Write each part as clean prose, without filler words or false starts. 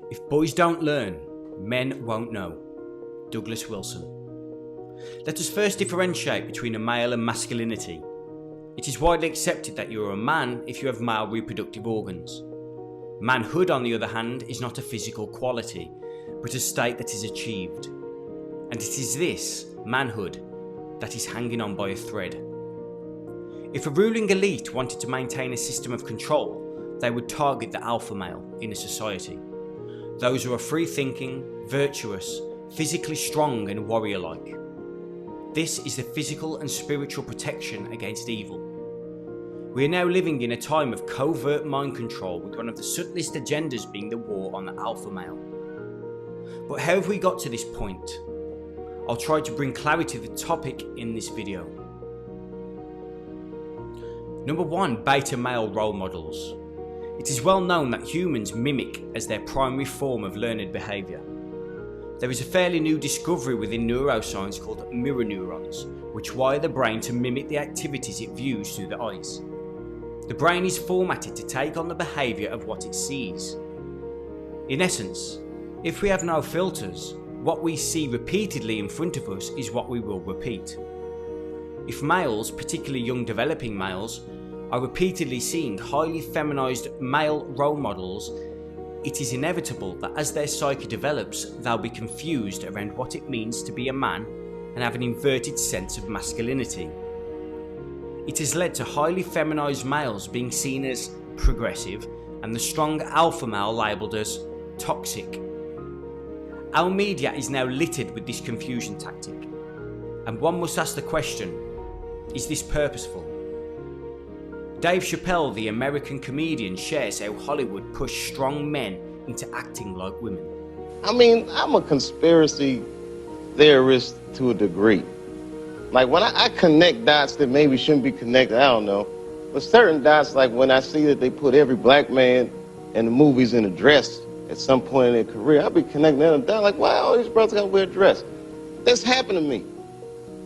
If boys don't learn, men won't know. Douglas Wilson. Let us first differentiate between a male and masculinity. It is widely accepted that you are a man if you have male reproductive organs. Manhood, on the other hand, is not a physical quality, but a state that is achieved. And it is this, manhood, that is hanging on by a thread. If a ruling elite wanted to maintain a system of control, they would target the alpha male in a society. Those who are free-thinking, virtuous, physically strong and warrior-like. This is the physical and spiritual protection against evil. We are now living in a time of covert mind control, with one of the subtlest agendas being the war on the alpha male. But how have we got to this point? I'll try to bring clarity to the topic in this video. Number 1, beta male role models. It is well known that humans mimic as their primary form of learned behaviour. There is a fairly new discovery within neuroscience called mirror neurons, which wire the brain to mimic the activities it views through the eyes. The brain is formatted to take on the behaviour of what it sees. In essence, if we have no filters, what we see repeatedly in front of us is what we will repeat. If males, particularly young developing males, are repeatedly seeing highly feminized male role models, it is inevitable that as their psyche develops, they'll be confused around what it means to be a man and have an inverted sense of masculinity. It has led to highly feminized males being seen as progressive and the strong alpha male labelled as toxic. Our media is now littered with this confusion tactic, and one must ask the question, is this purposeful? Dave Chappelle, the American comedian, shares how Hollywood pushed strong men into acting like women. I mean, I'm a conspiracy theorist to a degree. Like when I connect dots that maybe shouldn't be connected, I don't know. But certain dots, like when I see that they put every black man in the movies in a dress at some point in their career, I'll be connecting them down like, wow, all these brothers gotta wear a dress. That's happened to me.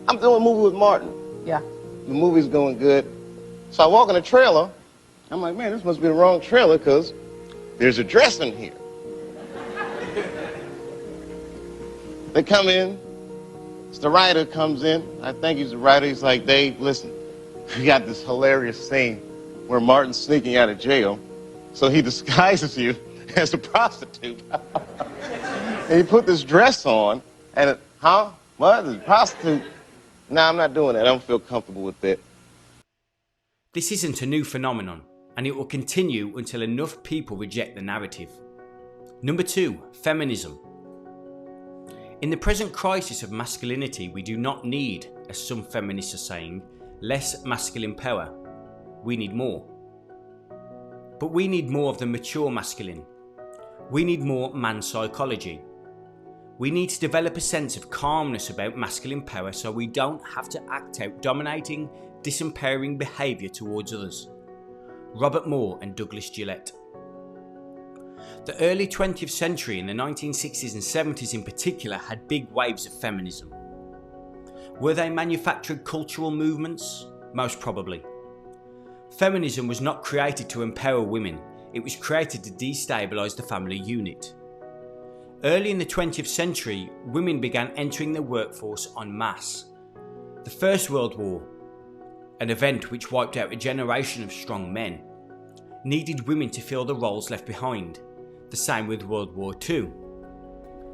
I'm doing a movie with Martin. Yeah. The movie's going good. So I walk in the trailer, I'm like, man, this must be the wrong trailer because there's a dress in here. They come in, it's the writer comes in, I think he's the writer, he's like, Dave, listen, we got this hilarious scene where Martin's sneaking out of jail, so he disguises you as a prostitute. And he put this dress on, and what, a prostitute? No, I'm not doing that, I don't feel comfortable with that. This isn't a new phenomenon, and it will continue until enough people reject the narrative. Number 2, feminism. In the present crisis of masculinity, we do not need, as some feminists are saying, less masculine power. We need more. But we need more of the mature masculine. We need more man psychology. We need to develop a sense of calmness about masculine power so we don't have to act out dominating, disempowering behaviour towards others. Robert Moore and Douglas Gillette. The early 20th century and the 1960s and 70s in particular had big waves of feminism. Were they manufactured cultural movements? Most probably. Feminism was not created to empower women, it was created to destabilise the family unit. Early in the 20th century, women began entering the workforce en masse. The First World War, an event which wiped out a generation of strong men, needed women to fill the roles left behind. The same with World War II.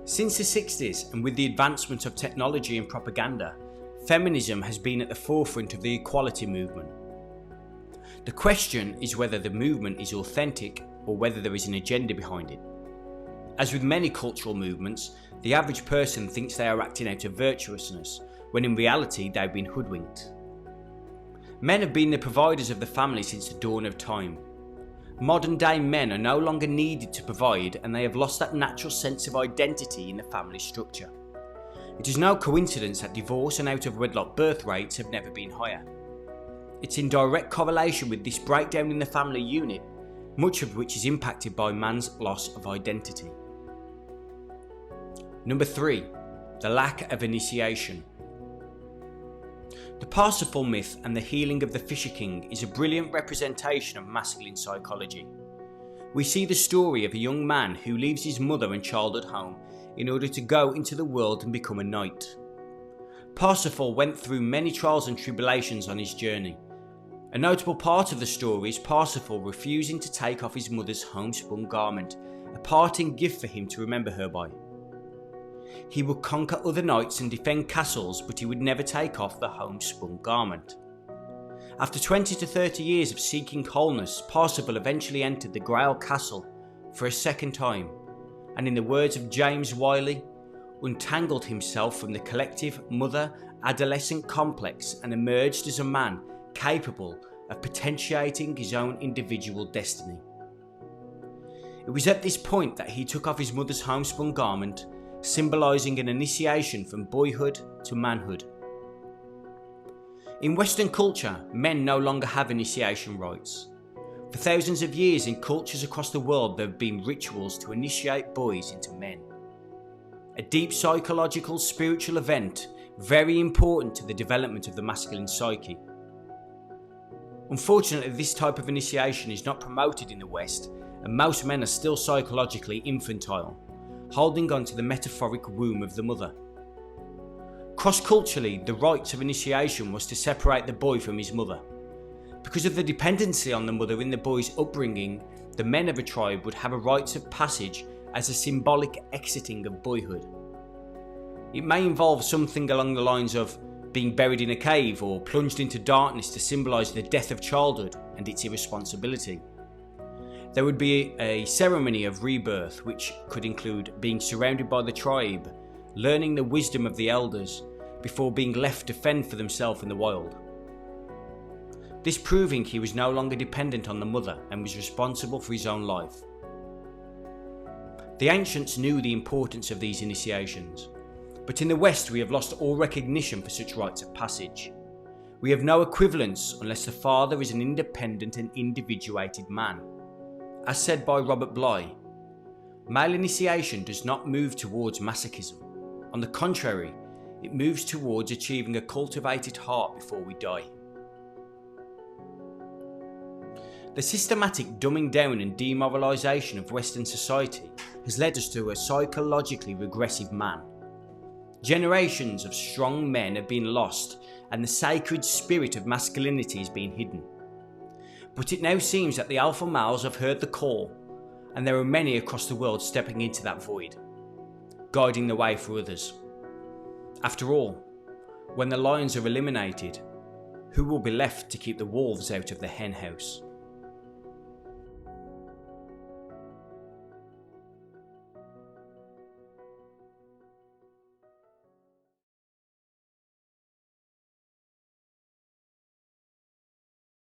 Since the 60s, and with the advancement of technology and propaganda, feminism has been at the forefront of the equality movement. The question is whether the movement is authentic or whether there is an agenda behind it. As with many cultural movements, the average person thinks they are acting out of virtuousness, when in reality they've been hoodwinked. Men have been the providers of the family since the dawn of time. Modern day men are no longer needed to provide, and they have lost that natural sense of identity in the family structure. It is no coincidence that divorce and out of wedlock birth rates have never been higher. It's in direct correlation with this breakdown in the family unit, much of which is impacted by man's loss of identity. Number 3, the lack of initiation. The Parsifal myth and the healing of the Fisher King is a brilliant representation of masculine psychology. we see the story of a young man who leaves his mother and child at home in order to go into the world and become a knight. Parsifal went through many trials and tribulations on his journey. A notable part of the story is Parsifal refusing to take off his mother's homespun garment, a parting gift for him to remember her by. He would conquer other knights and defend castles, but he would never take off the homespun garment. After 20 to 30 years of seeking wholeness, Parsifal eventually entered the Grail Castle for a second time, and in the words of James Wiley, untangled himself from the collective mother-adolescent complex and emerged as a man capable of potentiating his own individual destiny. It was at this point that he took off his mother's homespun garment, symbolising an initiation from boyhood to manhood. In Western culture, men no longer have initiation rites. For thousands of years in cultures across the world there have been rituals to initiate boys into men. A deep psychological, spiritual event, very important to the development of the masculine psyche. Unfortunately, this type of initiation is not promoted in the West, and most men are still psychologically infantile, holding on to the metaphoric womb of the mother. Cross-culturally, the rites of initiation was to separate the boy from his mother. Because of the dependency on the mother in the boy's upbringing, the men of a tribe would have a rites of passage as a symbolic exiting of boyhood. It may involve something along the lines of being buried in a cave or plunged into darkness to symbolise the death of childhood and its irresponsibility. There would be a ceremony of rebirth, which could include being surrounded by the tribe, learning the wisdom of the elders, before being left to fend for themselves in the wild. This proving he was no longer dependent on the mother and was responsible for his own life. The ancients knew the importance of these initiations, but in the West we have lost all recognition for such rites of passage. We have no equivalence unless the father is an independent and individuated man. As said by Robert Bly, male initiation does not move towards masochism. On the contrary, it moves towards achieving a cultivated heart before we die. The systematic dumbing down and demoralisation of Western society has led us to a psychologically regressive man. Generations of strong men have been lost and the sacred spirit of masculinity has been hidden. But it now seems that the alpha males have heard the call, and there are many across the world stepping into that void, guiding the way for others. After all, when the lions are eliminated, who will be left to keep the wolves out of the hen house?